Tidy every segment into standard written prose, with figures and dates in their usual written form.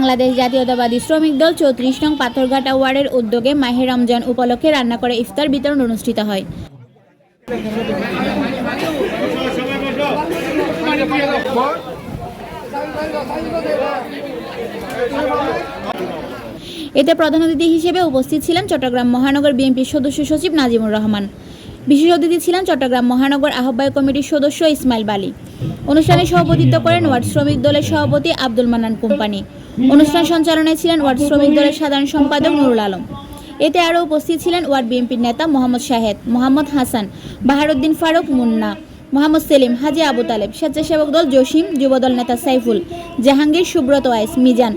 বাংলাদেশ জাতীয়তাবাদী শ্রমিক দল ৩৪ নং পাথরঘাটা ওয়ার্ডের উদ্যোগে মাহে রমজান উপলক্ষে রান্না করে ইফতার বিতরণ অনুষ্ঠিত হয়। এতে প্রধান অতিথি হিসেবে উপস্থিত ছিলেন চট্টগ্রাম মহানগর বিএনপির সদস্য সচিব নাজিমুর রহমান। বিশেষ অতিথি ছিলেন চট্টগ্রাম মহানগর আহ্বায়ক কমিটির সদস্য ইসমাইল বালী। অনুষ্ঠানে সভাপতিত্ব করেন ওয়ার্ড শ্রমিক দলের সভাপতি আব্দুল মান্নান কোম্পানি। অনুষ্ঠান সঞ্চালনায় ছিলেন ওয়ার্ড শ্রমিক দলের সাধারণ সম্পাদক নুরুল আলম। এতে আরও উপস্থিত ছিলেন ওয়ার্ড বিএনপির নেতা মোহাম্মদ শাহেদ, মোহাম্মদ হাসান, বাহারুদ্দিন ফারুক, মুন্না, মোহাম্মদ সেলিম, হাজি আবু তালেব, স্বেচ্ছাসেবক দল জসিম, যুবদল নেতা সাইফুল, জাহাঙ্গীর, সুব্রত ওয়াইস, মিজান,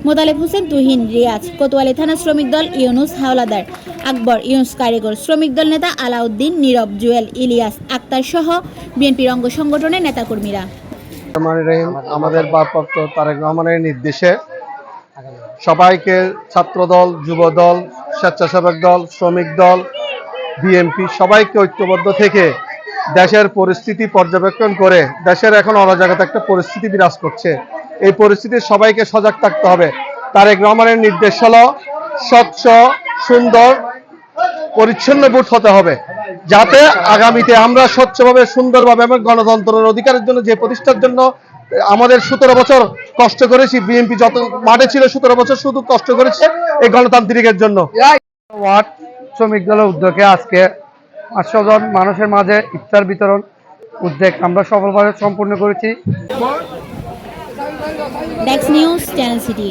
মোতালেব হোসেন, তুহিন, রিয়াজ, কোতোয়ালি থানা শ্রমিক দল ইউনুস হাওলাদার, আকবর, ইউনুস কারিগর, শ্রমিক দল নেতা আলাউদ্দিন, নীরব, জুয়েল, ইলিয়াস, আক্তার সহ বিএনপির অঙ্গ সংগঠনের নেতাকর্মীরা। আমাদের ভারপ্রাপ্ত তারেক রহমানের নির্দেশে সবাইকে ছাত্রদল, যুবদল, স্বেচ্ছাসেবক দল, শ্রমিক দল, বিএনপি সবাইকে ঐক্যবদ্ধ থেকে দেশের পরিস্থিতি পর্যবেক্ষণ করে, দেশের এখন অরাজকতা একটা পরিস্থিতি বিরাজ করছে, এই পরিস্থিতির সবাইকে সজাগ থাকতে হবে। তারেক রহমানের নির্দেশ হলো স্বচ্ছ, সুন্দর, পরিচ্ছন্ন ভোট হতে হবে, যাতে আগামীতে আমরা স্বচ্ছভাবে, সুন্দরভাবে এবং গণতন্ত্রের অধিকারের জন্য যে প্রতিষ্ঠার জন্য আমাদের ১৭ বছর কষ্ট করেছি, বিএনপি যত মাঠে ছিল ১৭ বছর শুধু কষ্ট করেছে এই গণতান্ত্রিকের জন্য। ওয়ার্ড শ্রমিক দলের উদ্যোগে আজকে ৮০০ জন মানুষের মাঝে ইফতার বিতরণ উদ্যোগ আমরা সফলভাবে সম্পূর্ণ করেছি। Desk news, channel city.